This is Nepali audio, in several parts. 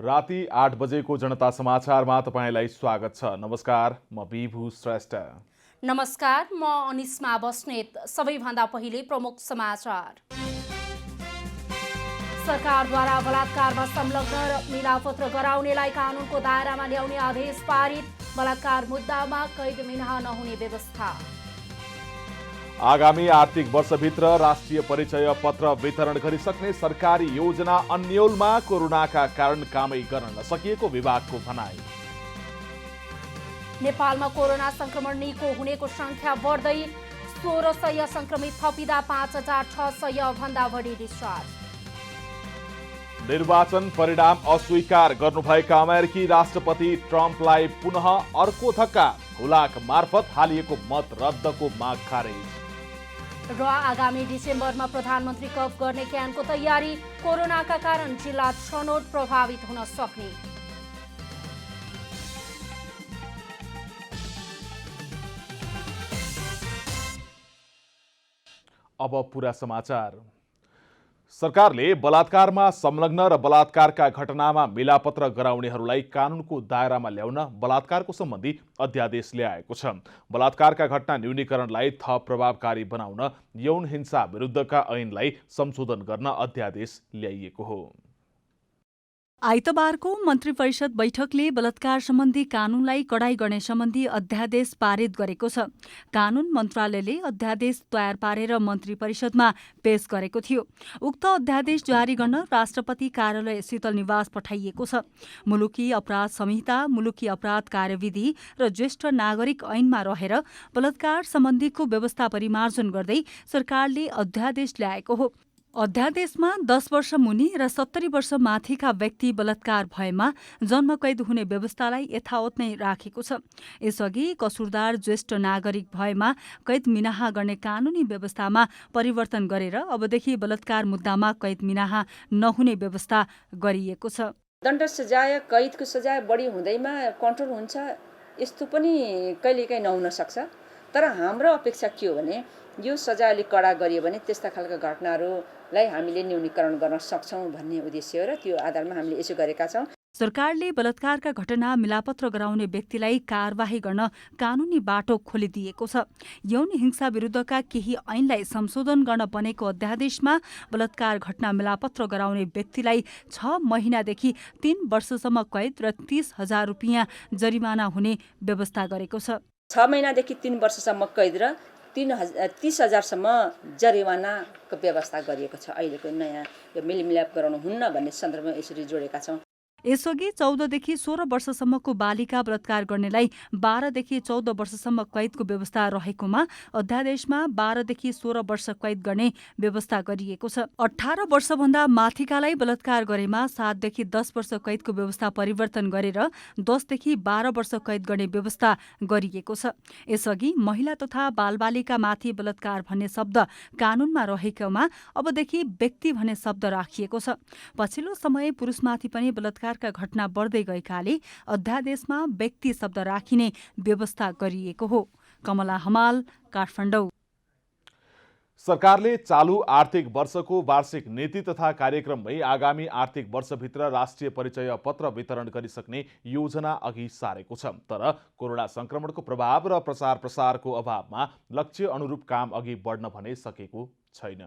राति 8 बजेको जनता समाचारमा तपाईलाई स्वागत छ। नमस्कार, म विभु श्रेष्ठ। नमस्कार, म अनिस्मा बस्नेत। सबैभन्दा पहिले प्रमुख समाचार। सरकारद्वारा बलात्कारमा संलग्न र मिलापत्र गराउनेलाई कानुनको दायरामा ल्याउने आदेश पारित। बलात्कार मुद्दामा कैद मिनाह नहुने व्यवस्था। आगामी आर्थिक वर्षभित्र राष्ट्रिय परिचय पत्र वितरण गरिसक्ने सरकारी योजना अन्यलमा कोरोनाका कारण कामै गर्न नसकिएको विभागको भनाइ। नेपालमा कोरोना संक्रमण निको हुनेको संख्या बढ्दै 1600 संक्रमित थपिँदा 5600 भन्दा बढी डिस्चार्ज। निर्वाचन परिणाम अस्वीकार गर्नुभएका अमेरिकी राष्ट्रपति ट्रम्पलाई पुनः अर्को धक्का। हुलाक मार्फत हालिएको मत रद्दको माग खारेज। र आगामी डिसेम्बरमा प्रधानमन्त्री कप गर्ने क्यानको तयारी। कोरोनाका कारण जिल्ला छनौट प्रभावित हुन सक्ने। अब पूरा समाचार। सरकारले बलात्कारमा संलग्न र बलात्कारका घटनामा मिलापत्र गराउनेहरूलाई कानुनको दायरामा ल्याउन बलात्कारको सम्बन्धी अध्यादेश ल्याएको छ। बलात्कारका घटना न्यूनीकरणलाई थप प्रभावकारी बनाउन यौन हिंसा विरुद्धका ऐनलाई संशोधन गर्न अध्यादेश ल्याइएको हो। आइतबारको मन्त्री परिषद बैठकले बलात्कार सम्बन्धी कानूनलाई कडाई गर्ने सम्बन्धी अध्यादेश पारित गरेको छ। कानून मन्त्रालयले अध्यादेश तयार पारेर मन्त्री परिषदमा पेश गरेको थियो। उक्त अध्यादेश जारी गर्न राष्ट्रपति कार्यालय शीतल निवास पठाइएको छ। मुलुकी अपराध संहिता, मुलुकी अपराध कार्यविधि र ज्येष्ठ नागरिक ऐनमा रहेर बलात्कार सम्बन्धीको व्यवस्था परिमार्जन गर्दै सरकारले अध्यादेश ल्याएको हो। अध्यादेशमा 10 वर्ष मुनि र 70 वर्ष माथिका व्यक्ति बलात्कार भएमा जन्मकैद हुने व्यवस्थालाई यथावत नै राखेको छ। यसअघि कसुरदार ज्येष्ठ नागरिक भएमा कैद मिनाह गर्ने कानूनी व्यवस्थामा परिवर्तन गरेर अबदेखि बलात्कार मुद्दामा कैद मिनाह नहुने व्यवस्था गरिएको छ। दण्ड सजाय, कैदको सजाय बढी हुँदैमा कन्ट्रोल हुन्छ, यस्तो पनि कहिलेकाहीँ नहुन सक्छ। तर हाम्रो अपेक्षा के हो भने यो सजाय अलिक कडा गरियो भने त्यस्ता खालका घटनाहरूलाई हामीले न्यूनीकरण गर्न सक्छौँ भन्ने उद्देश्य हो र त्यो आधारमा हामीले यसो गरेका छौँ। सरकारले बलात्कारका घटना मिलापत्र गराउने व्यक्तिलाई कारबाही गर्न कानूनी बाटो खोलिदिएको छ। यौन हिंसा विरुद्धका केही ऐनलाई संशोधन गर्न बनेको अध्यादेशमा बलात्कार घटना मिलापत्र गराउने व्यक्तिलाई 6 महिनादेखि 3 वर्षसम्म कैद र 30,000 रुपियाँ जरिमाना हुने व्यवस्था गरेको छ। 6 महिनादेखि 3 वर्षसम्म कैद र 30,000सम्म जरिवानाको व्यवस्था गरिएको छ। अहिलेको नयाँ यो मेलमिलाप गराउनु हुन्न भन्ने सन्दर्भमा यसरी जोडेका छौँ। यसअघि 14 देखि 16 वर्षसम्मको बालिका बलात्कार गर्नेलाई 12 देखि 14 वर्षसम्म कैदको व्यवस्था रहेकोमा अध्यादेशमा 12 देखि 16 वर्ष कैद गर्ने व्यवस्था गरिएको छ। 18 वर्षभन्दा माथिकालाई बलात्कार गरेमा 7 देखि 10 वर्ष कैदको व्यवस्था परिवर्तन गरेर 10 देखि 12 वर्ष कैद गर्ने व्यवस्था गरिएको छ। यसअघि महिला तथा बालबालिका माथि बलात्कार भन्ने शब्द कानूनमा रहेकोमा अबदेखि व्यक्ति भन्ने शब्द राखिएको छ। पछिल्लो समय पुरुषमाथि पनि बलात्कार घटना बढ्दै गएकाले अध्यादेशमा व्यक्ति शब्द राखिने व्यवस्था गरिएको हो। कमला हमाल, काठमाडौँ। सरकारले चालू आर्थिक वर्षको वार्षिक नीति तथा कार्यक्रममै आगामी आर्थिक वर्षभित्र राष्ट्रिय परिचय पत्र वितरण गरिसक्ने योजना अघि सारेको छ। तर कोरोना संक्रमणको प्रभाव र प्रसारको अभावमा लक्ष्य अनुरूप काम अघि बढ्न भने सकेको छैन।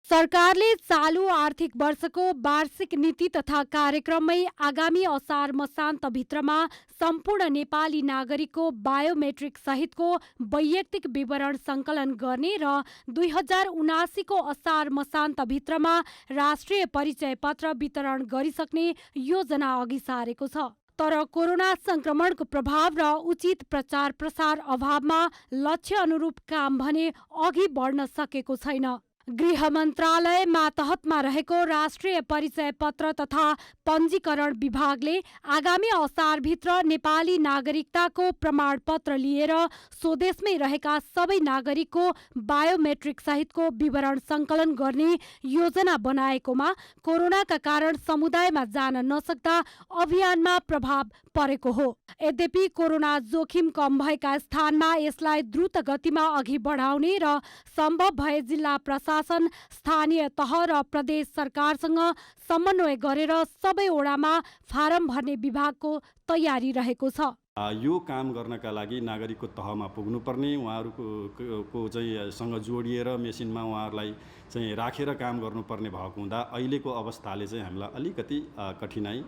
सरकारले चालू आर्थिक वर्षको वार्षिक नीति तथा कार्यक्रममै आगामी असार मसान्तभित्रमा सम्पूर्ण नेपाली नागरिकको बायोमेट्रिक सहितको वैयक्तिक विवरण सङ्कलन गर्ने र 2079 को असार मसान्तभित्रमा राष्ट्रिय परिचय पत्र वितरण गरिसक्ने योजना अघि सारेको छ। तर कोरोना संक्रमणको प्रभाव र उचित प्रचार प्रसार अभावमा लक्ष्य अनुरूप काम भने अघि बढ्न सकेको छैन। गृह मन्त्रालय मातहतमा रहेको राष्ट्रिय परिचय पत्र तथा पञ्जीकरण विभागले आगामी असारभित्र नेपाली नागरिकताको प्रमाणपत्र लिएर स्वदेशमै रहेका सबै नागरिकको बायोमेट्रिक सहितको विवरण सङ्कलन गर्ने योजना बनाएकोमा कोरोनाका कारण समुदायमा जान नसक्दा अभियानमा प्रभाव परेको हो। यद्यपि कोरोना जोखिम कम भएका स्थानमा यसलाई द्रुत गतिमा अघि बढाउने र सम्भव भए जिल्ला प्रशासन प्रशासन, स्थानीय तह र प्रदेश सरकारसँग समन्वय गरेर सबै वडामा फारम भर्ने विभागको तयारी रहेको छ। यो काम गर्नका लागि नागरिकको तहमा पुग्नुपर्ने, उहाँहरूको चाहिँ सँग जोडिएर मेसिनमा उहाँहरूलाई चाहिँ राखेर काम गर्नुपर्ने भएको हुँदा अहिलेको अवस्थाले चाहिँ हामीलाई अलिकति कठिनाइ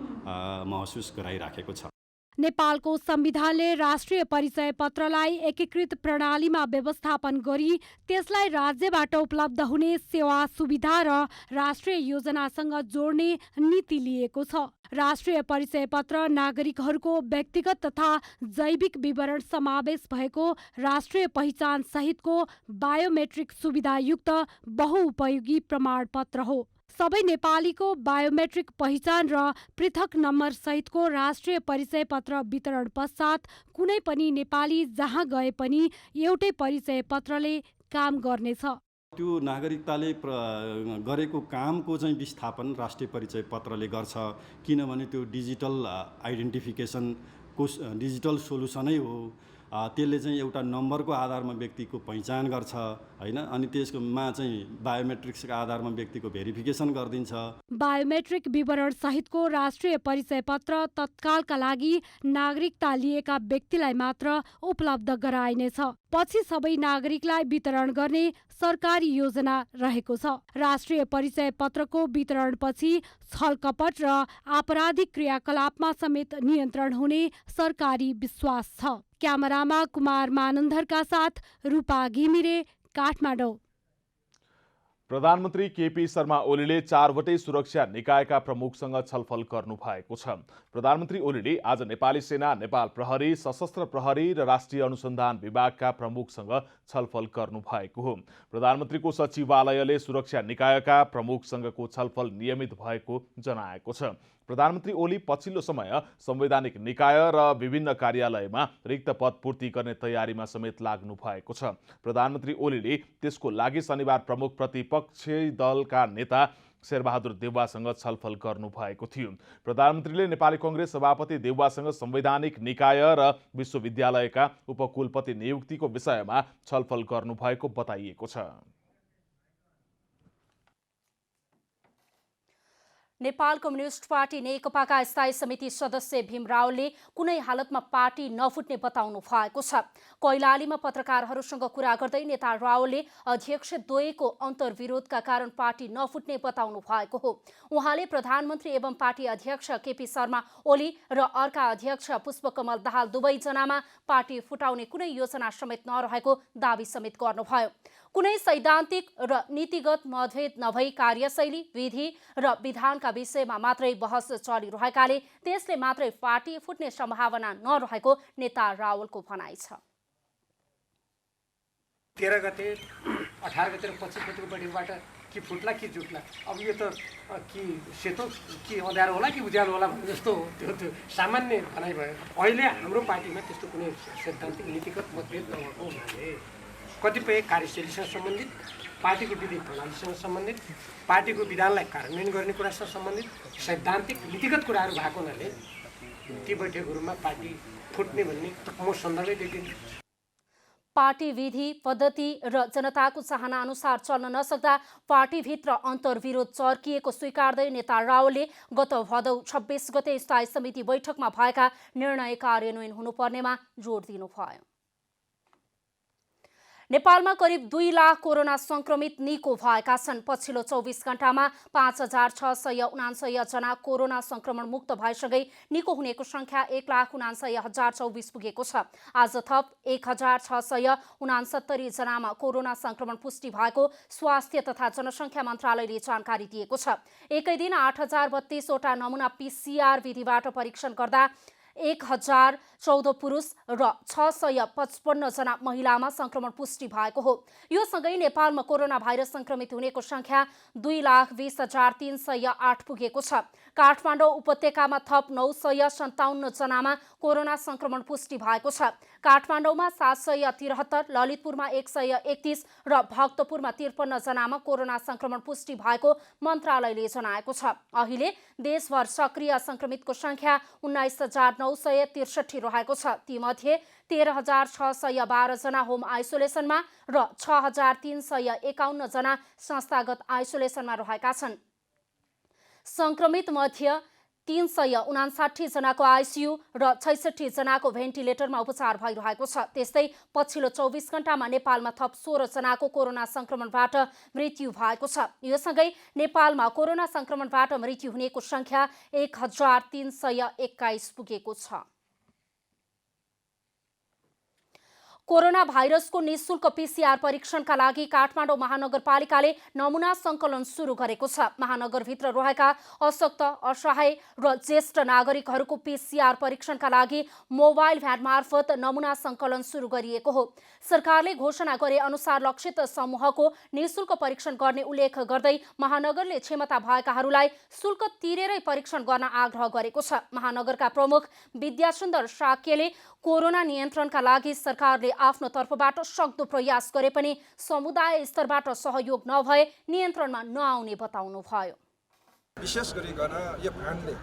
महसुस गराइराखेको छ। नेपालको संविधानले राष्ट्रिय परिचय पत्रलाई एकीकृत प्रणालीमा व्यवस्थापन गरी त्यसलाई राज्यबाट उपलब्ध हुने सेवा सुविधा र राष्ट्रिय योजनासँग जोड्ने नीति लिएको छ। राष्ट्रिय परिचय पत्र नागरिकहरूको व्यक्तिगत तथा जैविक विवरण समावेश भएको राष्ट्रिय पहिचान सहितको बायोमेट्रिक सुविधायुक्त बहुउपयोगी प्रमाणपत्र हो। सबै नेपालीको बायोमेट्रिक पहिचान र पृथक नम्बर सहितको राष्ट्रिय परिचय पत्र वितरण पश्चात कुनै पनि नेपाली जहाँ गए पनि एउटै परिचय पत्रले काम गर्नेछ। त्यो नागरिकताले गरेको कामको चाहिँ विस्थापन राष्ट्रिय परिचय पत्रले गर्छ, किनभने त्यो डिजिटल आइडेन्टिफिकेसनको डिजिटल सोलुसनै हो। त्यसले चाहिँ एउटा नम्बरको आधारमा व्यक्तिको पहिचान गर्छ हैन, अनि त्यसमा चाहिँ बायोमेट्रिक्सको आधारमा व्यक्तिको भेरिफिकेसन गरिदिन्छ। बायोमेट्रिक विवरण सहितको राष्ट्रिय परिचय पत्र तत्कालका लागि नागरिकता लिएका व्यक्तिलाई मात्र उपलब्ध गराइनेछ। पछि सबै नागरिकलाई वितरण गर्ने सरकारी योजना रहेको छ। राष्ट्रिय परिचय पत्रको वितरणपछि छलकपट र आपराधिक क्रियाकलापमा समेत नियन्त्रण हुने सरकारी विश्वास छ। क्यामेरामा कुमार मानन्धरका साथ रूपा घिमिरे, काठमाडौँ। प्रधानमन्त्री केपी शर्मा ओलीले 4वटै सुरक्षा निकायका प्रमुखसँग छलफल गर्नु भएको छ। प्रधानमन्त्री ओलीले आज नेपाली सेना, नेपाल प्रहरी, सशस्त्र प्रहरी र राष्ट्रिय अनुसन्धान विभागका प्रमुखसँग छलफल गर्नु भएको हो। प्रधानमन्त्रीको सचिवालयले सुरक्षा निकायका प्रमुखसँगको छलफल नियमित भएको जनाएको छ। प्रधानमन्त्री ओली पछिल्लो समय संवैधानिक निकाय र विभिन्न कार्यालयमा रिक्त पद पूर्ति गर्ने तयारीमा समेत लाग्नु भएको छ। प्रधानमन्त्री ओलीले त्यसको लागि शनिबार प्रमुख प्रतिपक्षी दलका नेता शेरबहादुर देउवासँग छलफल गर्नु भएको थियो। प्रधानमन्त्रीले नेपाली कांग्रेस सभापति देउवासँग संवैधानिक निकाय र विश्वविद्यालयका उपकुलपति नियुक्तिको विषयमा छलफल गर्नु भएको बताइएको छ। नेपाल कम्युनिस्ट पार्टी नेकपाका स्थायी समिति सदस्य भीम रावलले कुनै हालतमा पार्टी नफुट्ने बताउनु भएको छ। कैलालीमा पत्रकारहरूसँग कुरा गर्दै नेता रावलले अध्यक्ष द्वयको अन्तर्विरोधका कारण पार्टी नफुट्ने बताउनु भएको हो। उहाँले प्रधानमन्त्री एवं पार्टी अध्यक्ष केपी शर्मा ओली र अर्का अध्यक्ष पुष्पकमल दाहाल दुवैजनामा पार्टी फुटाउने कुनै योजना समेत नरहेको दावी समेत गर्नुभयो। कुनै सैद्धान्तिक र नीतिगत मतभेद नभई कार्यशैली, विधि र विधानका विषयमा मात्रै बहस चलिरहेकाले त्यसले मात्रै पार्टी फुट्ने सम्भावना नरहेको नेता रावलको भनाइ छ। 13 गते 18 गते र 25 गतेको बैठकबाट कि फुट्ला कि जुट्ला, अब यो त कि सेतो कि अँध्यारो होला कि उज्यालो होला भन्ने जस्तो त्यो सामान्य भनाइ भयो। अहिले हाम्रो पार्टीमा त्यस्तो कुनै सैद्धान्तिक नीतिगत मतभेद नभएको हुनाले कतिपय कार्यशैलीसँग सम्बन्धित, पार्टीको विधि प्रणालीसँग सम्बन्धित, पार्टीको विधानलाई कार्यान्वयन गर्ने कुरासँग सम्बन्धित सैद्धान्तिक नीतिगत कुराहरू भएको हुनाले ती बैठकहरूमा पार्टी फुट्ने भन्ने त म सन्दर्भै देख्दिनँ। पार्टी विधि पद्धति र जनताको चाहना अनुसार चल्न नसक्दा पार्टीभित्र अन्तर्विरोध चर्किएको स्वीकार्दै नेता रावलले गत भदौ 26 गते स्थायी समिति बैठकमा भएका निर्णय कार्यान्वयन हुनुपर्नेमा जोड दिनुभयो। नेपालमा करिब 2 लाख कोरोना संक्रमित निको भएका छन्। पछिल्लो 24 घण्टामा 5649 जना कोरोना संक्रमण मुक्त भएसँगै निको हुनेको संख्या 1,79,024 पुगेको छ। आज थप 1669 जनामा कोरोना संक्रमण पुष्टि भएको स्वास्थ्य तथा जनसङ्ख्या मन्त्रालयले जानकारी दिएको छ। एकै दिन 8032 वटा नमुना PCR विधिबाट परीक्षण गर्दा 1014 पुरुष र 655 जना महिलामा संक्रमण पुष्टि भएको हो। यो सँगै नेपालमा कोरोना भाइरस संक्रमित हुनेको संख्या 2,20,308 पुगेको छ। काठमाडौँ उपत्यकामा थप 957 जनामा कोरोना संक्रमण पुष्टि भएको छ। काठमाडौँमा 773, ललितपुरमा 131 र भक्तपुरमा 53 जनामा कोरोना संक्रमण पुष्टि भएको मन्त्रालयले जनाएको छ। अहिले देशभर सक्रिय संक्रमितको संख्या 19,963 रहेको छ। तीमध्ये 13,612 जना होम आइसोलेसनमा र 6,351 जना संस्थागत आइसोलेसनमा रहेका छन्। संक्रमित मध्ये 359 जनाको आइसियु र 66 जनाको भेन्टिलेटरमा उपचार भइरहेको छ। त्यस्तै पछिल्लो 24 घण्टामा नेपालमा थप 16 जनाको कोरोना संक्रमणबाट मृत्यु भएको छ। यो सँगै नेपालमा कोरोना संक्रमणबाट मृत्यु हुनेको संख्या 1321 पुगेको छ। कोरोना भाइरसको निःशुल्क पीसीआर परीक्षणका लागि काठमाडौँ महानगरपालिकाले नमुना सङ्कलन सुरु गरेको छ। महानगरभित्र रहेका अशक्त, असहाय र ज्येष्ठ नागरिकहरूको पीसीआर परीक्षणका लागि मोबाइल भ्यान मार्फत नमुना सङ्कलन सुरु गरिएको हो। सरकारले घोषणा गरे अनुसार लक्षित समूहको निःशुल्क परीक्षण गर्ने उल्लेख गर्दै महानगरले क्षमता भएकाहरूलाई शुल्क तिरेरै परीक्षण गर्न आग्रह गरेको छ। महानगरका प्रमुख विद्यासुन्दर साक्यले कोरोना नियन्त्रणका लागि सरकारले आफ्नो तर्फबाट सक्दो प्रयास गरे पनि समुदाय स्तरबाट सहयोग नभए नियन्त्रणमा नआउने बताउनुभयो। विशेष गरिकन यो भ्यानले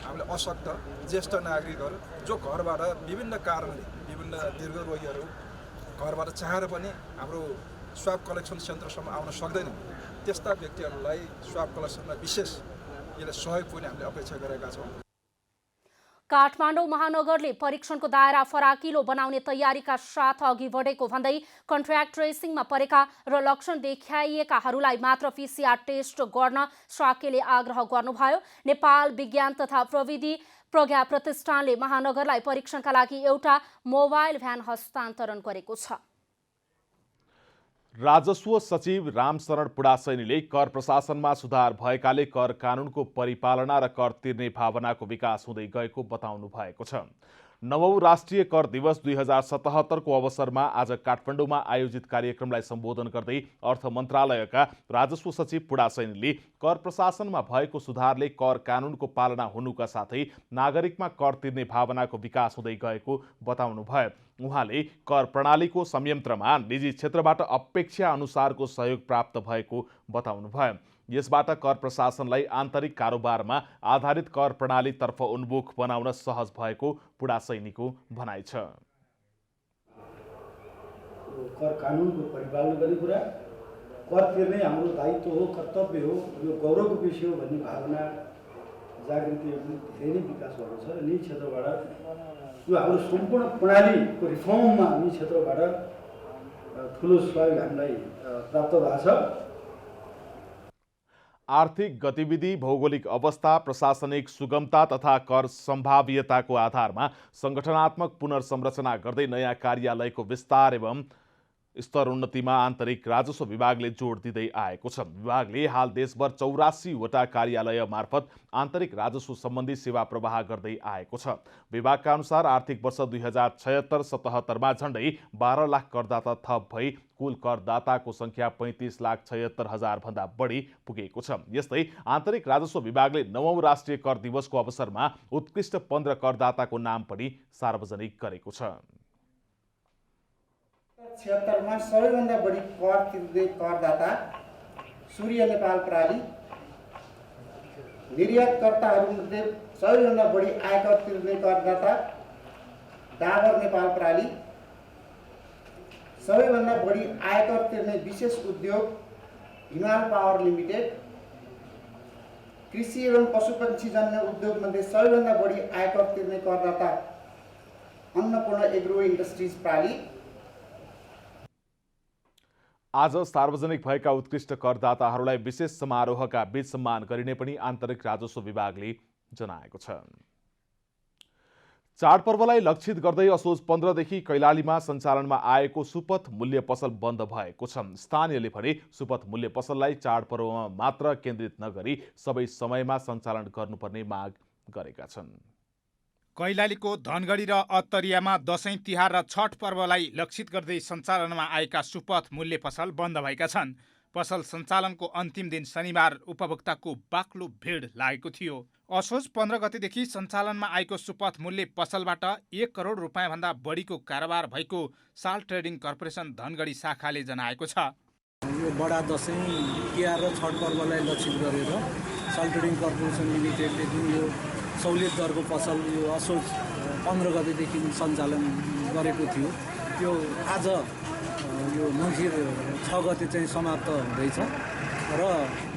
हामीले अशक्त, ज्येष्ठ नागरिकहरू जो घरबाट विभिन्न कारणले विभिन्न दीर्घ रोगीहरू घरबाट चाहेर पनि हाम्रो स्वाब कलेक्सन सेन्टरसम्म आउन सक्दैनन्, त्यस्ता व्यक्तिहरूलाई स्वाब कलेक्सनमा विशेष यसले सहयोग पनि हामीले अपेक्षा गरेका छौँ। काठमाडौँ महानगरले परीक्षणको दायरा फराकिलो बनाउने तयारीका साथ अघि बढेको भन्दै कन्ट्र्याक्ट ट्रेसिङमा परेका र लक्षण देखाइएकाहरूलाई मात्र पीसीआर टेस्ट गर्न साक्यले आग्रह गर्नुभयो। नेपाल विज्ञान तथा प्रविधि प्रज्ञा प्रतिष्ठानले महानगरलाई परीक्षणका लागि एउटा मोबाइल भ्यान हस्तान्तरण गरेको छ। राजस्व सचिव रामशरण पुडासैनीले कर प्रशासनमा सुधार भएकाले कर कानुनको परिपालना र कर तिर्ने भावनाको विकास हुँदै गएको बताउनु भएको छ। 9औं राष्ट्रिय कर दिवस 2077 को अवसरमा आज काठमाडौँमा आयोजित कार्यक्रमलाई सम्बोधन गर्दै अर्थ मन्त्रालयका राजस्व सचिव पुडासैनीले कर प्रशासनमा भएको सुधारले कर कानुनको पालना हुनुका साथै नागरिकमा कर तिर्ने भावनाको विकास हुँदै गएको बताउनुभयो। उहाँले कर प्रणालीको संयन्त्रमा निजी क्षेत्रबाट अपेक्षा अनुसारको सहयोग प्राप्त भएको बताउनुभयो। यसबाट कर प्रशासनलाई आन्तरिक कारोबारमा आधारित कर प्रणालीतर्फ उन्मुख बनाउन सहज भएको पुडासैनीको भनाइ छ। कर कानुनको परिपालन गर्ने कुरा, कर तिर्ने हाम्रो दायित्व हो, कर्तव्य हो, यो गौरवको विषय हो भन्ने भावना जागृति धेरै नै विकास भएको छ। र निजी क्षेत्रबाट यो हाम्रो सम्पूर्ण प्रणालीको रिफर्ममा निजी क्षेत्रबाट ठुलो सहयोग हामीलाई प्राप्त भएको छ। आर्थिक गतिविधि, भौगोलिक अवस्था, प्रशासनिक सुगमता तथा कर सम्भाव्यताको आधारमा संगठनात्मक पुनर्संरचना गर्दै नयाँ कार्यालयको विस्तार एवं स्तरोन्नतिमा आन्तरिक राजस्व विभागले जोड दिँदै आएको छ। विभागले हाल देशभर 84 वटा कार्यालय मार्फत आन्तरिक राजस्व सम्बन्धी सेवा प्रवाह गर्दै आएको छ। विभागका अनुसार आर्थिक वर्ष 2076-77 मा झण्डै 12 लाख करदाता थप भई कुल करदाताको संख्या 35,76,000 भन्दा बढी पुगेको छ। यस्तै आन्तरिक राजस्व विभागले 9औं राष्ट्रिय कर दिवसको अवसरमा उत्कृष्ट 15 करदाताको नाम पनि सार्वजनिक गरेको छ। 76 मा सबैभन्दा बढी कर तिर्ने करदाता सूर्य नेपाल प्रणाली, निर्यातकर्ताहरूमध्ये सबैभन्दा बढी आयकर तिर्ने करदाता डाबर नेपाल प्रणाली, सबैभन्दा बढी आयकर तिर्ने विशेष उद्योग हिमाल पावर लिमिटेड, कृषि एवं पशुपक्षीजन्य उद्योगमध्ये सबैभन्दा बढी आयकर तिर्ने करदाता अन्नपूर्ण एग्रो इन्डस्ट्रिज प्रणाली। आज सार्वजनिक भएका उत्कृष्ट करदाताहरूलाई विशेष समारोहका बीच सम्मान गरिने पनि आन्तरिक राजस्व विभागले जनाएको छ। चाडपर्वलाई लक्षित गर्दै असोज 15 देखि कैलालीमा सञ्चालनमा आएको सुपथ मूल्य पसल बन्द भएको छ। स्थानीयले भने सुपथ मूल्य पसललाई चाडपर्वमा मात्र केन्द्रित नगरी सबै समयमा सञ्चालन गर्नुपर्ने माग गरेका छन्। कैलालीको धनगढी र अत्तरियामा दशैं तिहार र छठ पर्वलाई लक्षित गर्दै सञ्चालनमा आएका सुपथ मूल्य पसल बन्द भएका छन्। पसल सञ्चालनको अन्तिम दिन शनिबार उपभोक्ताको बाक्लो भिड लागेको थियो। असोज 15 गतेदेखि सञ्चालनमा आएको सुपथ मूल्य पसलबाट 1 करोड रुपियाँभन्दा बढीको कारोबार भएको साल ट्रेडिङ कर्पोरेसन धनगढी शाखाले जनाएको छ। यो बडा दशैं तिहार र छठ पर्वलाई लक्षित गरेर साल ट्रेडिङ कर्पोरेसन लिमिटेडले जुन यो सहुलियत दरको पसल यो असोज 15 गतेदेखि सञ्चालन गरेको थियो। त्यो आज यो मङ्सिर 6 गते चाहिँ समाप्त हुँदैछ र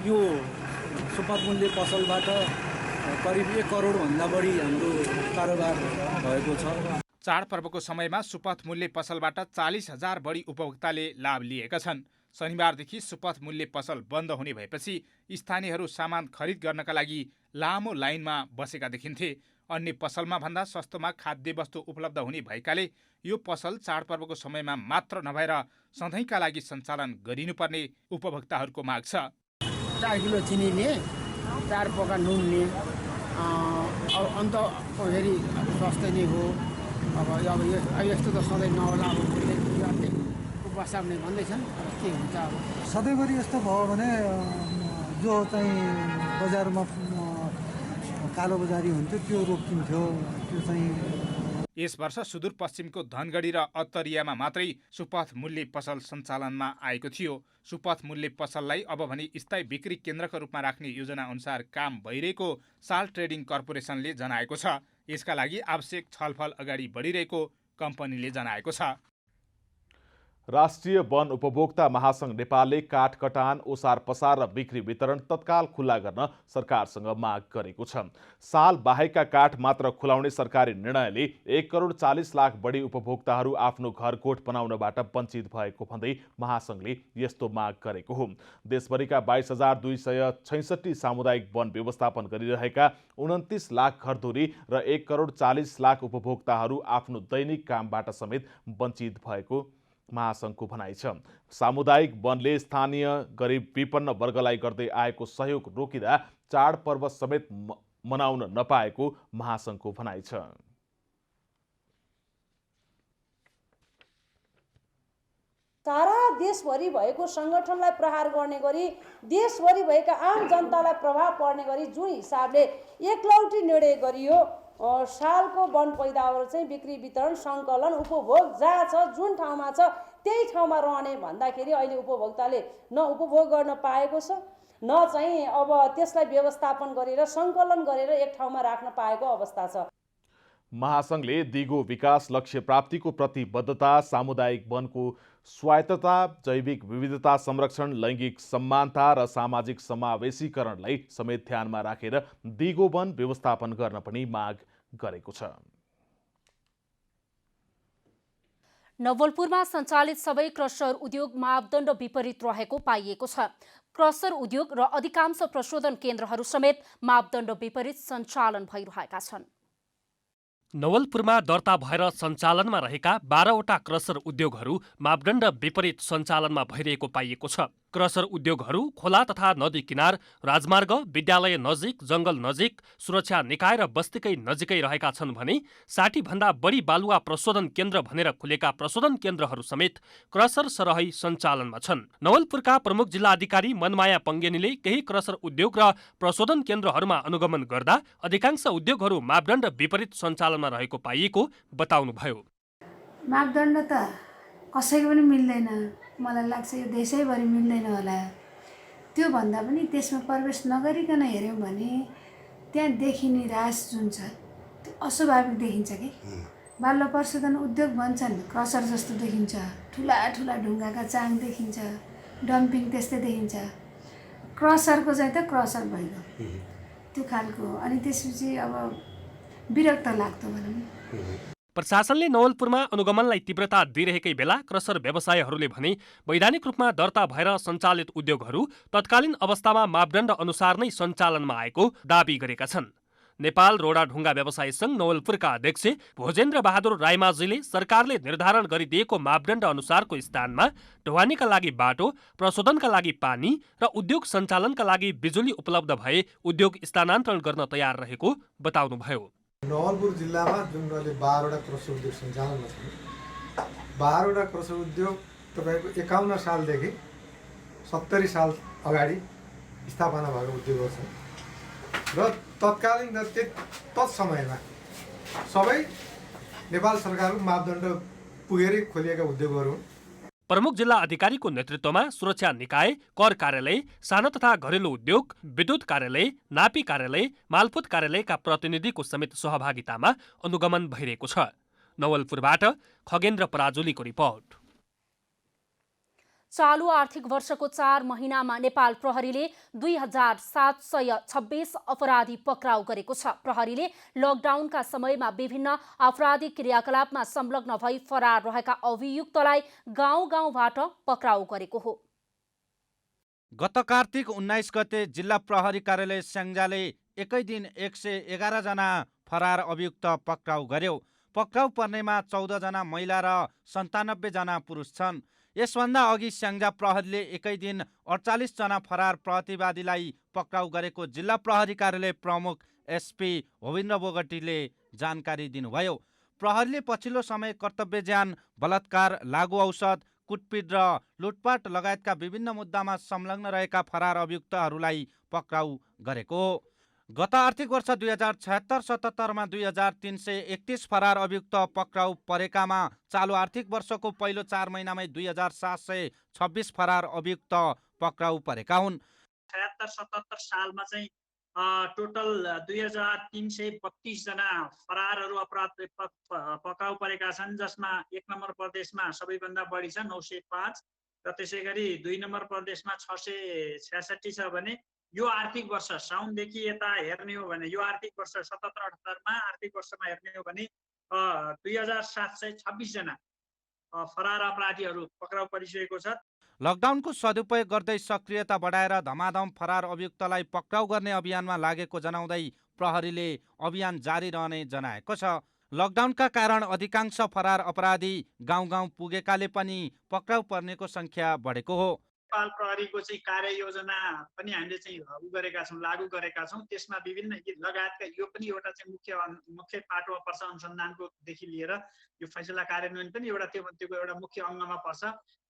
यो सुपथ मूल्य पसलबाट करिब 1 करोडभन्दा बढी हाम्रो कारोबार भएको छ। चाडपर्वको समयमा सुपथ मूल्य पसलबाट 40,000 बढी उपभोक्ताले लाभ लिएका छन्। शनिबारदेखि सुपथ मूल्य पसल बन्द हुने भएपछि स्थानीयहरू सामान खरिद गर्नका लागि लामो लाइनमा बसेका देखिन्थे। अन्य पसलमा भन्दा सस्तोमा खाद्य वस्तु उपलब्ध हुने भएकाले यो पसल चाडपर्वको समयमा मात्र नभएर सधैँका लागि सञ्चालन गरिनुपर्ने उपभोक्ताहरूको माग छ। 4 किलो चिनी लिए, 4 पोका नुन लिए, अन्त फेरि सस्तै नै हो। अब यस्तो त सधैँ नहोला, अब बसाउने भन्दैछन्, के हुन्छ अब। सधैँभरि यस्तो भयो भने जो चाहिँ बजारमा कालो बजारी हुन्थ्यो त्यो रोकिन्थ्यो। त्यो चाहिँ यस वर्ष सुदूरपश्चिमको धनगढी र अत्तरियामा मात्रै सुपथ मूल्य पसल सञ्चालनमा आएको थियो। सुपथ मूल्य पसललाई अब भने स्थायी बिक्री केन्द्रका रूपमा राख्ने योजना अनुसार काम भइरहेको साल ट्रेडिङ कर्पोरेसनले जनाएको छ। यसका लागि आवश्यक छलफल अगाडि बढिरहेको कम्पनीले जनाएको छ। राष्ट्रिय वन उपभोक्ता महासंघ नेपालले काठ कटान, ओसार पसार र बिक्री वितरण तत्काल खुल्ला गर्न सरकारसँग माग गरेको छ। साल बाहेकका काठ मात्र खुलाउने सरकारी निर्णयले 1 करोड 40 लाख बढी उपभोक्ताहरू आफ्नो घरकोठ बनाउनबाट वञ्चित भएको भन्दै महासंघले यस्तो माग गरेको हो। देशभरिका 22,266 सामुदायिक वन व्यवस्थापन गरिरहेका 29 लाख घरधुरी र 1 करोड 40 लाख उपभोक्ताहरू आफ्नो दैनिक कामबाट समेत वञ्चित भएको महासंघको भनाइ छ। सामुदायिक वनले स्थानीय गरिब विपन्न वर्गलाई गर्दै आएको सहयोग रोकिँदा चाडपर्व समेत मनाउन नपाएको महासंघको भनाइ छ। सारा देशभरि भएको सङ्गठनलाई प्रहार गर्ने गरी देशभरि भएका आम जनतालाई प्रभाव पर्ने गरी जुन हिसाबले एकलौटी निर्णय गरियो, सालको वन पैदावार चाहिँ बिक्री वितरण सङ्कलन उपभोग जहाँ छ, जुन ठाउँमा छ त्यही ठाउँमा रहने भन्दाखेरि अहिले उपभोक्ताले न उपभोग गर्न पाएको छ, न चाहिँ अब त्यसलाई व्यवस्थापन गरेर सङ्कलन गरेर एक ठाउँमा राख्न पाएको अवस्था छ। महासंघले दिगो विकास लक्ष्य प्राप्तिको प्रतिबद्धता, सामुदायिक वनको स्वायत्तता, जैविक विविधता संरक्षण, लैङ्गिक समानता र सामाजिक समावेशीकरणलाई समेत ध्यानमा राखेर दिगो वन व्यवस्थापन गर्न पनि माग गरेको छ। नवलपुरमा सञ्चालित सबै क्रसर उद्योग मापदण्ड विपरीत रहेको पाइएको छ। क्रसर उद्योग र अधिकांश प्रशोधन केन्द्रहरू समेत मापदण्ड विपरीत सञ्चालन भइरहेका छन्। नवलपुरमा दर्ता भएर सञ्चालनमा रहेका 12वटा क्रसर उद्योगहरू मापदण्ड विपरीत सञ्चालनमा भइरहेको पाइएको छ। क्रसर उद्योगहरू खोला तथा नदी किनार, राजमार्ग, विद्यालय नजिक, जंगल नजिक, सुरक्षा निकाय र बस्तीकै नजिकै रहेका छन् भने 60 भन्दा बढी बालुवा प्रशोधन केन्द्र भनेर खुलेका प्रशोधन केन्द्रहरू समेत क्रसर सरहै सञ्चालनमा छन्। नवलपुरका प्रमुख जिल्ला अधिकारी मनमाया पङ्गेनीले केही क्रसर उद्योग र प्रशोधन केन्द्रहरूमा अनुगमन गर्दा अधिकांश उद्योगहरू मापदण्ड विपरीत सञ्चालनमा रहेको पाइएको बताउनुभयो। मापदण्ड त कसैको पनि मिल्दैन, मलाई लाग्छ यो देशैभरि मिल्दैन होला। त्यो भन्दा पनि त्यसमा प्रवेश नगरिकन हेऱ्यौँ भने त्यहाँ देखिने ह्रास जुन छ त्यो अस्वाभाविक देखिन्छ कि। बालुवा प्रशोधन उद्योग भन्छन् क्रसर जस्तो देखिन्छ, ठुला ठुला ढुङ्गाका चाङ देखिन्छ, डम्पिङ त्यस्तै देखिन्छ। क्रसरको चाहिँ त क्रसर भइगयो त्यो खालको। अनि त्यसपछि अब विरक्त लाग्दो भनौँ। प्रशासनले नवलपुरमा अनुगमनलाई तीव्रता दिइरहेकै बेला क्रसर व्यवसायहरूले भने वैधानिक रूपमा दर्ता भएर सञ्चालित उद्योगहरू तत्कालीन अवस्थामा मापदण्ड अनुसार नै सञ्चालनमा आएको दाबी गरेका छन्। नेपाल रोडा ढुङ्गा व्यवसाय सङ्घ नवलपुरका अध्यक्ष भोजेन्द्र बहादुर रायमाझीले सरकारले निर्धारण गरिदिएको मापदण्ड अनुसारको स्थानमा ढुवानीका लागि बाटो, प्रशोधनका लागि पानी र उद्योग सञ्चालनका लागि बिजुली उपलब्ध भए उद्योग स्थानान्तरण गर्न तयार रहेको बताउनुभयो। नवलपुर जिल्लामा जुन अहिले 12वटा क्रसर उद्योग सञ्चालनमा छन्, 12वटा क्रसर उद्योग तपाईँको 51 सालदेखि 70 साल अगाडि स्थापना भएको उद्योगहरू छन् र तत्कालीन तत्समयमा सबै नेपाल सरकारको मापदण्ड पुगेरै खोलिएका उद्योगहरू हुन्। प्रमुख जिल्ला अधिकारीको नेतृत्वमा सुरक्षा निकाय, कर कार्यालय, सानो तथा घरेलु उद्योग, विद्युत कार्यालय, नापी कार्यालय, मालपोत कार्यालयका प्रतिनिधिको समेत सहभागितामा अनुगमन भइरहेको छ। नवलपुरबाट खगेन्द्र पराजुलीको रिपोर्ट। चालु आर्थिक वर्षको 4 महिनामा नेपाल प्रहरीले 2726 अपराधी पक्राउ गरेको छ। प्रहरीले लकडाउनका समयमा विभिन्न आपराधिक क्रियाकलापमा संलग्न भई फरार रहेका अभियुक्तलाई गाउँ-गाउँबाट पक्राउ गरेको हो। गत कार्तिक 19 गते जिल्ला प्रहरी कार्यालय स्याङ्जाले एकै दिन 111 जना फरार अभियुक्त पक्राउ गर्यो। पक्राउ पर्नेमा 14 जना महिला र 97 जना पुरुष छन्। यसभन्दा अघि स्याङ्जा प्रहरीले एकै दिन 48 जना फरार प्रतिवादीलाई पक्राउ गरेको जिल्ला प्रहरी कार्यालय प्रमुख एसपी होविन्द्र बोगटीले जानकारी दिनुभयो। प्रहरीले पछिल्लो समय कर्तव्यज्यान, बलात्कार, लागु औषध, कुटपिट र लुटपाट लगायतका विभिन्न मुद्दामा संलग्न रहेका फरार अभियुक्तहरूलाई पक्राउ गरेको हो। गत आर्थिक वर्ष 2076-77 मा 2331 फरार अभियुक्त पक्राउ परेकामा चालु आर्थिक वर्षको पहिलो 4 महिनामै 2726 फरार अभियुक्त पक्राउ परेका हुन्। 76-77 सालमा चाहिँ टोटल 2332 जना फरारहरू अपराध पक्राउ परेका छन्, जसमा 1 नम्बर प्रदेशमा सबैभन्दा बढी छ 905 र त्यसै गरी 2 नम्बर प्रदेशमा 666 छ भने यो आर्थिक वर्ष साउनदेखि यता हेर्ने हो भने यो आर्थिक वर्ष 77-78 मा आर्थिक वर्षमा हेर्ने हो भने 2726 जना फरार अपराधीहरू पक्राउ परिसकेको छ। लकडाउनको सदुपयोग गर्दै सक्रियता बढाएर धमाधम फरार अभियुक्तलाई पक्राउ गर्ने अभियानमा लागेको जनाउँदै प्रहरीले अभियान जारी रहने जनाएको छ। लकडाउनका कारण अधिकांश फरार अपराधी गाउँ-गाउँ पुगेकाले पनि पक्राउ पर्नेको संख्या बढेको हो। नेपाल प्रहरीको चाहिँ कार्ययोजना पनि हामीले चाहिँ लागू गरेका छौँ। त्यसमा विभिन्न लगायतका यो पनि एउटा चाहिँ मुख्य पाटोमा पर्छ। अनुसन्धानकोदेखि लिएर यो फैसला कार्यान्वयन पनि एउटा त्यो एउटा मुख्य अङ्गमा पर्छ।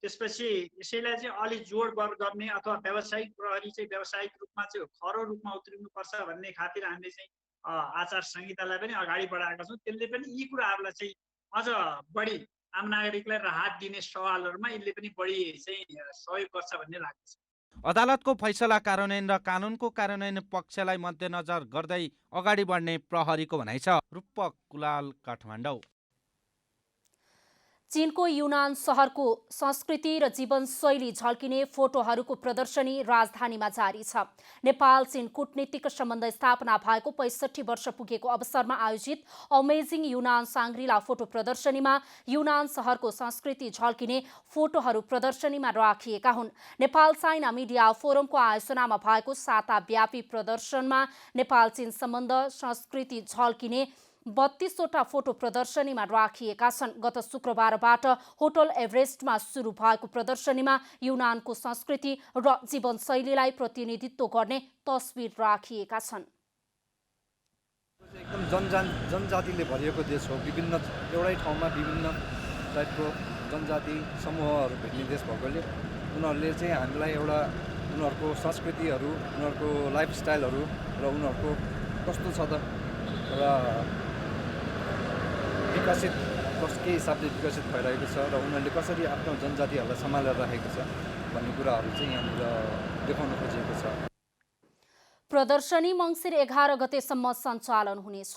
त्यसपछि यसैलाई चाहिँ अलि जोड गर्ने अथवा व्यावसायिक प्रहरी चाहिँ व्यावसायिक रूपमा चाहिँ खरो रूपमा उत्रिनुपर्छ भन्ने खातिर हामीले चाहिँ आचार संहितालाई पनि अगाडि बढाएका छौँ। त्यसले पनि यी कुराहरूलाई चाहिँ अझ बढी आम नागरिकलाई राहत दिने सवालहरूमा यसले पनि बढी चाहिँ सहयोग गर्छ भन्ने लाग्छ। अदालतको फैसला कार्यान्वयन र कानुनको कार्यान्वयन पक्षलाई मध्यनजर गर्दै अगाडि बढ्ने प्रहरीको भनाइ छ। रूपक कुलाल, काठमाडौँ। चीनको युनान सहरको संस्कृति र जीवनशैली झल्किने फोटोहरूको प्रदर्शनी राजधानीमा जारी छ। नेपाल चीन कूटनीतिक सम्बन्ध स्थापना भएको 65 वर्ष पुगेको अवसरमा आयोजित अमेजिङ युनान साङ्ग्रिला फोटो प्रदर्शनीमा युनान सहरको संस्कृति झल्किने फोटोहरू प्रदर्शनीमा राखिएका हुन्। नेपाल चाइना मिडिया फोरमको आयोजनामा भएको साताव्यापी प्रदर्शनमा नेपाल चीन सम्बन्ध संस्कृति झल्किने 32वटा फोटो प्रदर्शनीमा राखिएका छन्। गत शुक्रबारबाट होटल एभरेस्टमा सुरु भएको प्रदर्शनीमा युनानको संस्कृति र जीवनशैलीलाई प्रतिनिधित्व गर्ने तस्बिर राखिएका छन्। एकदम जनजातिले भरिएको देश हो। विभिन्न एउटै ठाउँमा विभिन्न टाइपको जनजाति समूहहरू भेट्ने देश भएकोले उनीहरूले चाहिँ हामीलाई एउटा उनीहरूको संस्कृतिहरू, उनीहरूको लाइफस्टाइलहरू र उनीहरूको कस्तो छ त र विकसित के हिसाबले विकसित भइरहेको छ र उनीहरूले कसरी आफ्नो जनजातिहरूलाई सम्हालेर राखेको छ भन्ने कुराहरू चाहिँ यहाँनिर देखाउन खोजिएको छ। प्रदर्शनी मङ्सिर 11 गतेसम्म सञ्चालन हुनेछ।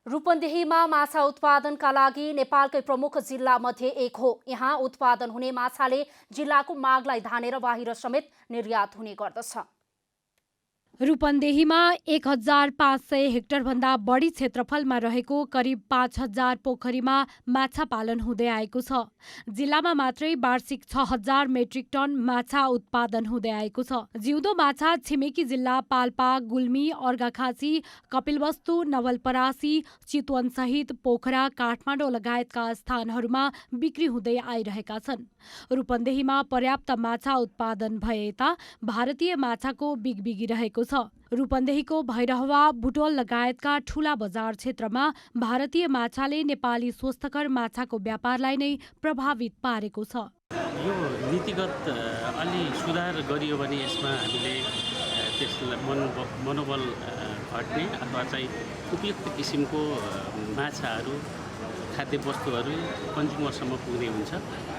रूपन्देहीमा माछा उत्पादनका लागि नेपालकै प्रमुख जिल्ला मध्ये एक हो। यहाँ उत्पादन हुने माछाले जिल्लाको मागलाई धानेर बाहिर समेत निर्यात हुने गर्दछ। रूपन्देहीमा 1500 हेक्टरभन्दा बढी क्षेत्रफलमा रहेको करिब 5000 पोखरीमा माछा पालन हुँदै आएको छ। जिल्लामा मात्रै वार्षिक 6000 मेट्रिक टन माछा उत्पादन हुँदै आएको छ। जिउँदो माछा छिमेकी जिल्ला पाल्पा, गुल्मी, अर्घाखाँची, कपिलवस्तु, नवलपरासी, चितवन सहित पोखरा, काठमाडौँ लगायतका स्थानहरूमा बिक्री हुँदै आइरहेका छन्। रूपन्देहीमा पर्याप्त माछा उत्पादन भए यता भारतीय माछाको बिगबिगी रहेको छ। रूपन्देहीको भैरहवा, बुटोल लगायतका ठूला बजार क्षेत्रमा भारतीय माछाले नेपाली स्वस्थकर माछाको व्यापारलाई नै प्रभावित पारेको छ। यो नीतिगत अलि सुधार गरियो भने यसमा हामीले त्यसलाई मनोबल घट्ने अथवा चाहिँ उपयुक्त किसिमको माछाहरू खाद्य वस्तुहरू कन्ज्युमरसम्म पुग्ने हुन्छ।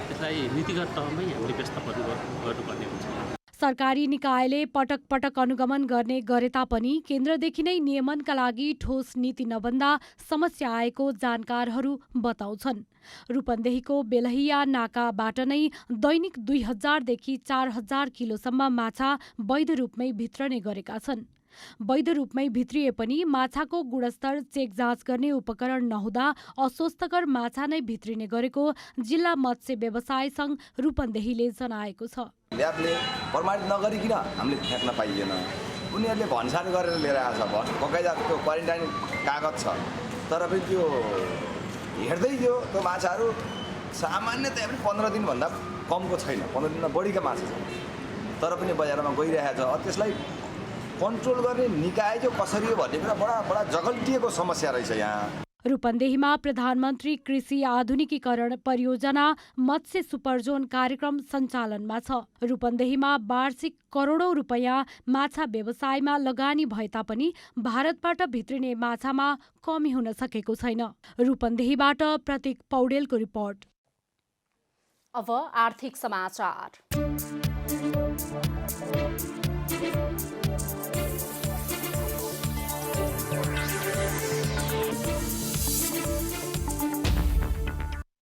त्यसलाई नीतिगत तहमै हामीले व्यवस्थापन गर्नुपर्ने हुन्छ। सरकारी निकायले पटक पटक अनुगमन गर्ने गरे तापनि केन्द्रदेखि नै नियमनका लागि ठोस नीति नबन्दा समस्या आएको जानकारहरू बताउँछन्। रूपन्देहीको बेलहिया नाकाबाट नै दैनिक 2000देखि 4000 किलोसम्म माछा वैध रूपमै भित्रने गरेका छन्। वैध रूपमै भित्रिए पनि माछाको गुणस्तर चेक जाँच गर्ने उपकरण नहुँदा अस्वस्थकर माछा नै भित्रिने गरेको जिल्ला मत्स्य व्यवसाय सङ्घ रूपन्देहीले जनाएको छ। ल्याबले प्रमाणित नगरिकन हामीले फ्याँक्न पाइएन। उनीहरूले भन्सार गरेर लिएर आएको छ। बकाइदा त्यो क्वारेन्टाइन कागज छ, तर पनि त्यो हेर्दै त्यो माछाहरू सामान्यतया पनि 15 दिनभन्दा कमको छैन, 15 दिनभन्दा बढीका माछा छन्, तर पनि बजारमा गइरहेको छ। त्यसलाई कन्ट्रोल गर्ने निकाय चाहिँ कसरी हो भन्ने कुरा बडा जगल्टिएको समस्या रहेछ यहाँ। रूपन्देहीमा प्रधानमन्त्री कृषि आधुनिकीकरण परियोजना मत्स्य सुपरजोन कार्यक्रम सञ्चालनमा छ। रूपन्देहीमा वार्षिक करोडौँ रुपैयाँ माछा व्यवसायमा लगानी भए तापनि भारतबाट भित्रिने माछामा कमी हुन सकेको छैन। रूपन्देहीबाट प्रतीक पौडेलको रिपोर्ट। अब आर्थिक समाचार।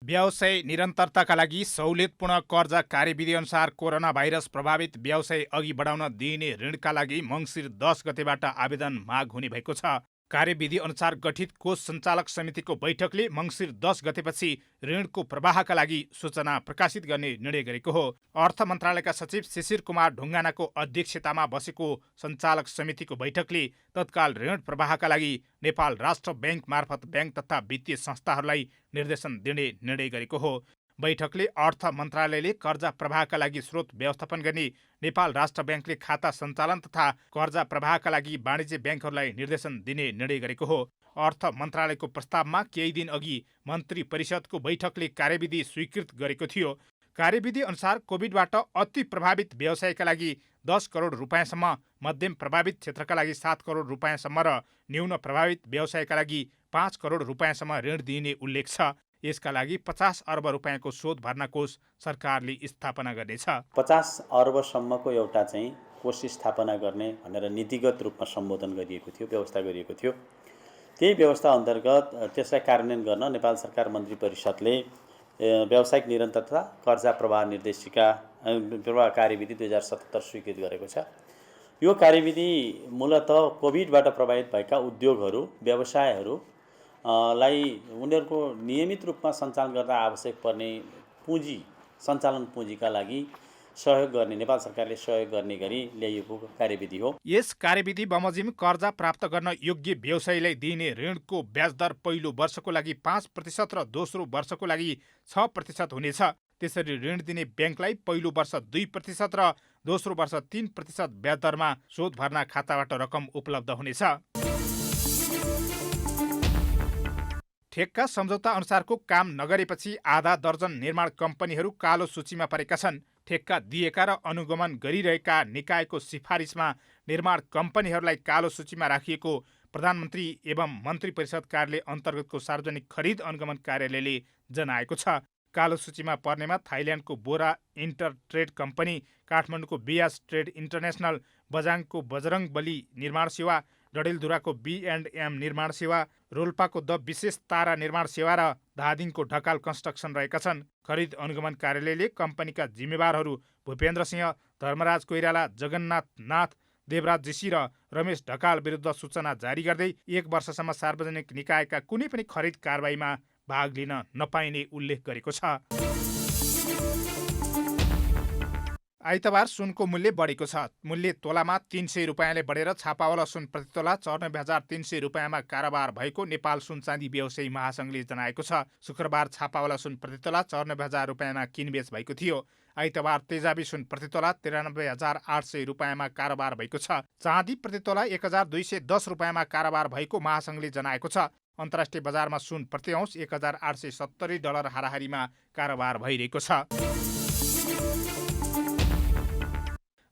व्यवसाय निरन्तरताका लागि सहुलियतपूर्ण कर्जा कार्यविधि अनुसार कोरोना भाइरस प्रभावित व्यवसाय अघि बढाउन दिइने ऋणका लागि मङ्सिर 10 गतेबाट आवेदन माग हुने भएको छ। कार्यविधि अनुसार गठित कोष सञ्चालक समितिको बैठकले मङ्सिर 10 गतेपछि ऋणको प्रवाहका लागि सूचना प्रकाशित गर्ने निर्णय गरेको हो। अर्थ मन्त्रालयका सचिव शिशिर कुमार ढुङ्गानाको अध्यक्षतामा बसेको सञ्चालक समितिको बैठकले तत्काल ऋण प्रवाहका लागि नेपाल राष्ट्र ब्याङ्क मार्फत ब्याङ्क तथा वित्तीय संस्थाहरूलाई निर्देशन दिने निर्णय गरेको हो। बैठकले अर्थ मन्त्रालयले कर्जा प्रवाहका लागि स्रोत व्यवस्थापन गर्ने, नेपाल राष्ट्र ब्याङ्कले खाता सञ्चालन तथा कर्जा प्रवाहका लागि वाणिज्य ब्याङ्कहरूलाई निर्देशन दिने निर्णय गरेको हो। अर्थ मन्त्रालयको प्रस्तावमा केही दिन अघि मन्त्री परिषदको बैठकले कार्यविधि स्वीकृत गरेको थियो। कार्यविधि अनुसार कोभिडबाट अति प्रभावित व्यवसायका लागि 10 करोड रुपियाँसम्म, मध्यम प्रभावित क्षेत्रका लागि 7 करोड रुपियाँसम्म र न्यून प्रभावित व्यवसायका लागि 5 करोड रुपियाँसम्म ऋण दिइने उल्लेख छ। यसका लागि 50 अर्ब रुपियाँको शोध भर्ना कोष सरकारले स्थापना गर्नेछ। 50 अर्बसम्मको एउटा चाहिँ कोष स्थापना गर्ने भनेर नीतिगत रूपमा सम्बोधन गरिएको थियो, व्यवस्था गरिएको थियो। त्यही व्यवस्था अन्तर्गत त्यसलाई कार्यान्वयन गर्न नेपाल सरकार मन्त्री परिषदले व्यावसायिक निरन्तरता कर्जा प्रवाह निर्देशिका प्रवाह कार्यविधि 2077 स्वीकृत गरेको छ। यो कार्यविधि मूलतः कोभिडबाट प्रभावित भएका उद्योगहरू, व्यवसायहरू लाई उनीहरूको नियमित रूपमा सञ्चालन गर्दा आवश्यक पर्ने पुँजी, सञ्चालन पुँजीका लागि सहयोग गर्ने, नेपाल सरकारले सहयोग गर्ने गरी ल्याइएको कार्यविधि हो। यस कार्यविधि बमोजिम कर्जा प्राप्त गर्न योग्य व्यवसायीलाई दिइने ऋणको ब्याज दर पहिलो वर्षको लागि 5% र दोस्रो वर्षको लागि 6% हुनेछ। त्यसरी ऋण दिने ब्याङ्कलाई पहिलो वर्ष 2% र दोस्रो वर्ष 3% ब्याज दरमा शोध भर्ना खाताबाट रकम उपलब्ध हुनेछ। ठेक्का सम्झौता अनुसारको काम नगरेपछि आधा दर्जन निर्माण कम्पनीहरू कालो सूचीमा परेका छन्। ठेक्का दिएका र अनुगमन गरिरहेका निकायको सिफारिसमा निर्माण कम्पनीहरूलाई कालो सूचीमा राखिएको प्रधानमन्त्री एवं मन्त्री परिषद कार्यालय अन्तर्गतको सार्वजनिक खरिद अनुगमन कार्यालयले जनाएको छ। कालो सूचीमा पर्नेमा थाइल्यान्डको बोरा इन्टर ट्रेड कम्पनी, काठमाडौँको बियास ट्रेड इन्टरनेसनल, बजाङको बजरङ बली निर्माण सेवा, डडेलधुराको B&M निर्माण सेवा, रोल्पाको द विशेष तारा निर्माण सेवा र धादिङको ढकाल कन्स्ट्रक्सन रहेका छन्। खरिद अनुगमन कार्यालयले कम्पनीका जिम्मेवारहरू भूपेन्द्र सिंह, धर्मराज कोइराला, जगन्नाथ नाथ, देवराज जीसी र रमेश ढकाल विरुद्ध सूचना जारी गर्दै 1 वर्षसम्म सार्वजनिक निकायका कुनै पनि खरिद कारबाहीमा भाग लिन नपाइने उल्लेख गरेको छ। आइतबार सुनको मूल्य बढेको छ। मूल्य तोलामा 300 रुपियाँले बढेर छापावाला सुन प्रति तोला 94,300 रुपियाँमा कारोबार भएको नेपाल सुन चाँदी व्यवसायी महासङ्घले जनाएको छ। शुक्रबार छापावाला सुन प्रति तोला 94,000 रुपियाँमा किनबेच भएको थियो। आइतबार तेजाबी सुन प्रति तोला 93,800 रुपियाँमा कारोबार भएको छ। चाँदी प्रति तोला 1,210 रुपियाँमा कारोबार भएको महासङ्घले जनाएको छ। अन्तर्राष्ट्रिय बजारमा सुन प्रति औँस $1,870 हाराहारीमा कारोबार भइरहेको छ।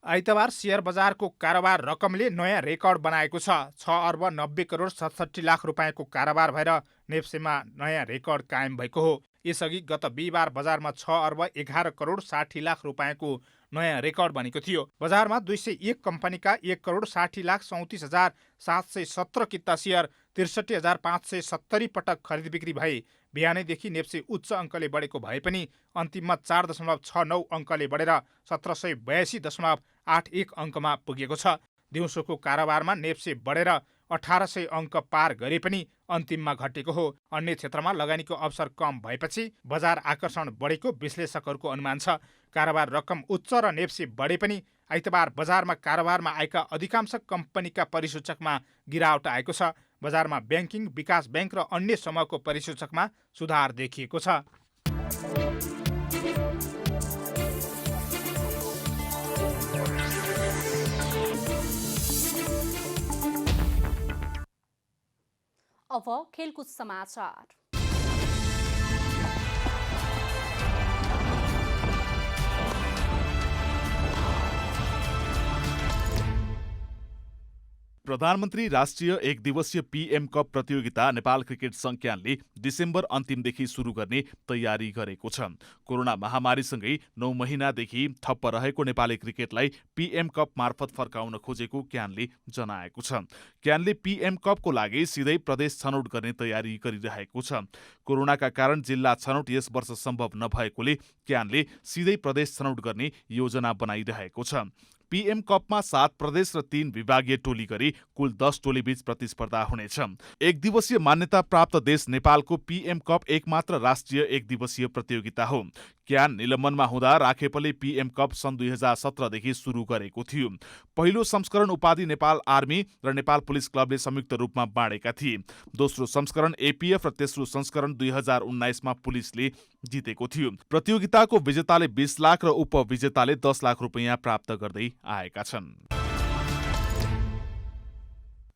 आइतबार सेयर बजारको कारोबार रकमले नयाँ रेकर्ड बनाएको छ। 6 अर्ब 90 करोड 67 लाख रुपियाँको कारोबार भएर नेप्सेमा नयाँ रेकर्ड कायम भएको हो। यसअघि गत बिहिबार बजारमा 6 अर्ब 11 करोड 60 लाख रुपियाँको नयाँ रेकर्ड बनेको थियो। बजारमा 201 कम्पनीका 1 करोड 60 लाख 34,717 किता सेयर 63,570 पटक खरिद बिक्री भए। बिहानैदेखि नेप्से उच्च अङ्कले बढेको भए पनि अन्तिममा 4.69 अङ्कले बढेर 1782.81 अङ्कमा पुगेको छ। दिउँसोको कारोबारमा नेप्से बढेर 1800 अङ्क पार गरे पनि अन्तिममा घटेको हो। अन्य क्षेत्रमा लगानीको अवसर कम भएपछि बजार आकर्षण बढेको विश्लेषकहरूको अनुमान छ। कारोबार रकम उच्च र नेप्से बढे पनि आइतबार बजारमा कारोबारमा आएका अधिकांश कम्पनीका परिसूचकमा गिरावट आएको छ। बजारमा ब्याङ्किङ, विकास ब्याङ्क र अन्य समूहको परिसूचकमा सुधार देखिएको छ। अब खेलकुद समाचार। प्रधानमन्त्री राष्ट्रिय एक दिवसीय पीएम कप प्रतियोगिता नेपाल क्रिकेट संज्ञानले डिसेम्बर अन्तिमदेखि सुरु गर्ने तयारी गरेको छ। कोरोना महामारीसँगै 9 महिनादेखि ठप्प रहेको नेपाली क्रिकेटलाई पीएम कप मार्फत फर्काउन खोजेको क्यानले जनाएको छ। क्यानले पीएम कपको लागि सिधै प्रदेश छनौट गर्ने तयारी गरिरहेको छ। कोरोनाका कारण जिल्ला छनौट यस वर्ष सम्भव नभएकोले क्यानले सिधै प्रदेश छनौट गर्ने योजना बनाइरहेको छ। पीएम कपमा 7 प्रदेश र 3 विभागीय टोली गरी कुल 10 टोली बीच प्रतिस्पर्धा हुनेछ। एक दिवसीय मान्यता प्राप्त देश नेपालको पीएम कप एकमात्र राष्ट्रिय एक दिवसीय प्रतियोगिता हो। क्यान निलम्बनमा हुँदा राखेपले पीएम कप सन् 2017 देखि सुरु गरेको थियो। पहिलो संस्करण उपाधि नेपाल आर्मी र नेपाल पुलिस क्लबले संयुक्त रूपमा बाँडेका थिए। दोस्रो संस्करण एपीएफ र तेस्रो संस्करण 2019 मा पुलिसले जितेको थियो। प्रतियोगिताको विजेताले 20 लाख र उपविजेताले 10 लाख रुपैयाँ प्राप्त गर्दै आएका छन्।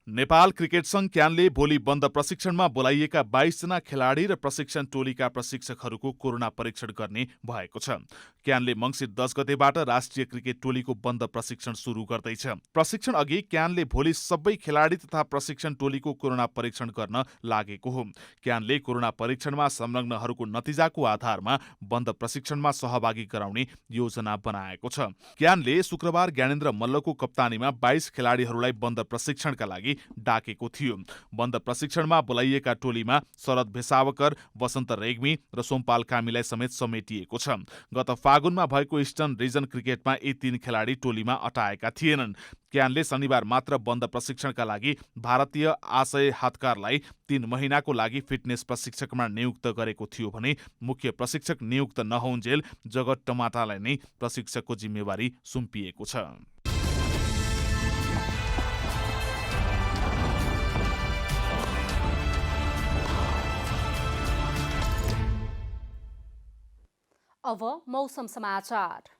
नेपाल क्रिकेट संघ क्यानले भोलि बन्द प्रशिक्षणमा बोलाइएका 22 जना खेलाडी र प्रशिक्षण टोलीका प्रशिक्षकहरूको कोरोना परीक्षण गर्ने भएको छ। क्यानले मङ्सिर 10 गतेबाट राष्ट्रिय क्रिकेट टोलीको बन्द प्रशिक्षण सुरु गर्दैछ। प्रशिक्षण अघि क्यानले भोलि सबै खेलाडी तथा प्रशिक्षण टोलीको कोरोना परीक्षण गर्न लागेको हो। क्यानले कोरोना परीक्षणमा संलग्नहरूको नतिजाको आधारमा बन्द प्रशिक्षणमा सहभागी गराउने योजना बनाएको छ। क्यानले शुक्रबार ज्ञानेन्द्र मल्लको कप्तानीमा 22 खेलाडीहरूलाई बन्द प्रशिक्षणका लागि डाकेको थियो। बन्द प्रशिक्षणमा बोलाइएका टोलीमा शरद भेसावकर, वसन्त रेग्मी र सोमपाल कामीलाई समेत समेटिएको छ। गत फागुनमा भएको इस्टर्न रिजन क्रिकेटमा यी 3 खेलाडी टोलीमा अटाएका थिएनन्। क्यानले शनिबार मात्र बन्द प्रशिक्षणका लागि भारतीय आशय हतकारलाई 3 महिनाको लागि फिटनेस प्रशिक्षकमा नियुक्त गरेको थियो भने मुख्य प्रशिक्षक नियुक्त नहुन्जेल जगत टमाटालाई नै प्रशिक्षकको जिम्मेवारी सुम्पिएको छ। अब मौसम समाचार।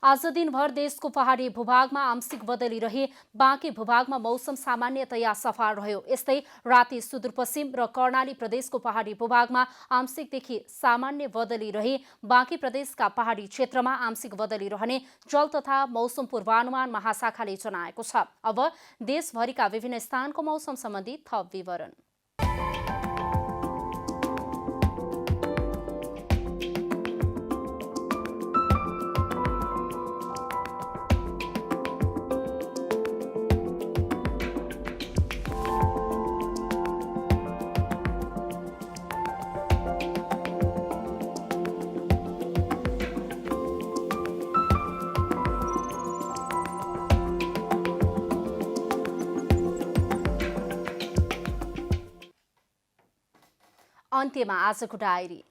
आज दिनभर देशको पहाडी भूभागमा आंशिक बदली रहे, बाँकी भूभागमा मौसम सामान्यतया सफा रह्यो। यस्तै राति सुदूरपश्चिम र कर्णाली प्रदेशको पहाडी भूभागमा आंशिकदेखि सामान्य बदली रहे, बाँकी प्रदेशका पहाडी क्षेत्रमा आंशिक बदली रहने जल तथा मौसम पूर्वानुमान महाशाखाले जनाएको छ। अब देशभरिका विभिन्न स्थानको मौसम सम्बन्धी थप विवरण। अन्त्यमा आजको डायरी।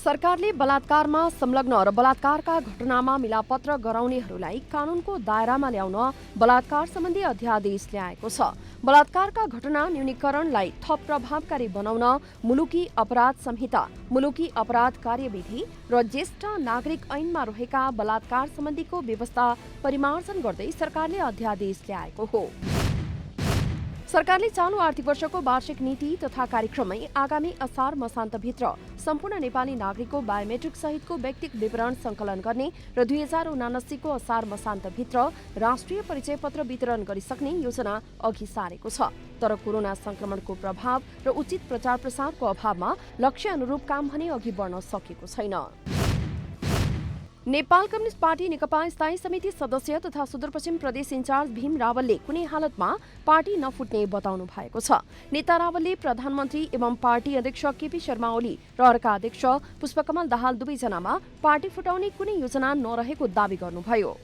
सरकारले बलात्कारमा संलग्न र बलात्कारका घटनामा मिलापत्र गराउनेहरूलाई कानूनको दायरामा ल्याउन बलात्कार सम्बन्धी अध्यादेश ल्याएको छ। बलात्कारका घटना न्यूनीकरणलाई थप प्रभावकारी बनाउन मुलुकी अपराध संहिता, मुलुकी अपराध कार्यविधि र ज्येष्ठ नागरिक ऐनमा रहेका बलात्कार सम्बन्धीको व्यवस्था परिमार्जन गर्दै सरकारले अध्यादेश ल्याएको हो। सरकारले चालु आर्थिक वर्षको वार्षिक नीति तथा कार्यक्रममै आगामी असार मसान्तभित्र सम्पूर्ण नेपाली नागरिकको बायोमेट्रिक सहितको व्यक्तिगत विवरण संकलन गर्ने र 2079 को असार मसान्तभित्र राष्ट्रिय परिचय पत्र वितरण गरिसक्ने योजना अघि सारेको छ। तर कोरोना संक्रमणको प्रभाव र उचित प्रचार प्रसारको अभावमा लक्ष्य अनुरूप काम भने अघि बढ्न सकेको छैन। नेपाल कम्युनिस्ट पार्टी नेकपा स्थायी समिति सदस्य तथा सुदूरपश्चिम प्रदेश इन्चार्ज भीम रावलले कुनै हालतमा पार्टी नफुट्ने बताउनु भएको छ। नेता रावलले प्रधानमन्त्री एवं पार्टी अध्यक्ष केपी शर्मा ओली र अर्का अध्यक्ष पुष्पकमल दाहाल दुवैजनामा पार्टी फुटाउने कुनै योजना नरहेको दावी गर्नुभयो।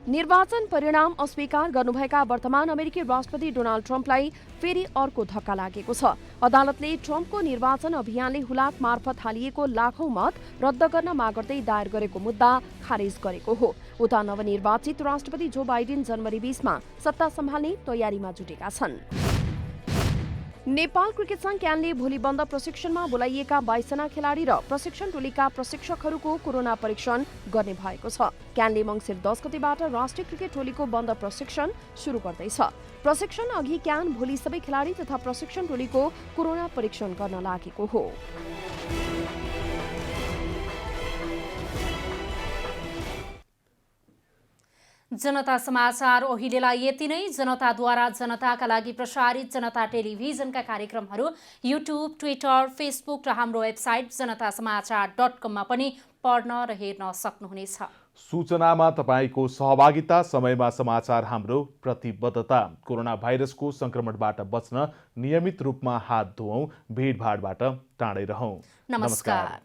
निर्वाचन परिणाम अस्वीकार गर्नुभएका वर्तमान अमेरिकी राष्ट्रपति डोनाल्ड ट्रम्पलाई फेरि अर्को धक्का लागेको छ। अदालतले ट्रम्पको निर्वाचन अभियानले हुलाक मार्फत हालिएको लाखौं मत रद्द गर्न माग गर्दै दायर गरेको मुद्दा खारेज गरेको हो। उता नवनिर्वाचित राष्ट्रपति जो बाइडेन जनवरी 20 मा सत्ता सम्हाल्ने तयारीमा जुटेका छन्। नेपाल क्रिकेट संघ क्यानले भोलि बन्द प्रशिक्षणमा बोलाइएका 22 जना खेलाडी र प्रशिक्षण टोलीका प्रशिक्षकहरूको कोरोना परीक्षण गर्ने भएको छ। क्यानले मङ्सिर 10 गतेबाट राष्ट्रिय क्रिकेट टोलीको बन्द प्रशिक्षण सुरु गर्दैछ। प्रशिक्षण अघि क्यान भोलि सबै खेलाडी तथा प्रशिक्षण टोलीको कोरोना परीक्षण गर्न लागेको हो। जनता समाचार अहिलेलाई यति नै। जनताद्वारा जनताका लागि प्रसारित जनता टेलिभिजनका कार्यक्रमहरू युट्युब, ट्विटर, फेसबुक र हाम्रो वेबसाइट जनतासमाचार.com मा पनि पढ्न र हेर्न सक्नुहुनेछ। सूचनामा तपाईको सहभागिता, समयमा समाचार हाम्रो प्रतिबद्धता। कोरोना भाइरसको संक्रमणबाट बच्न नियमित रूपमा हात धुऔं, भिडभाडबाट टाढै रहौं। नमस्कार।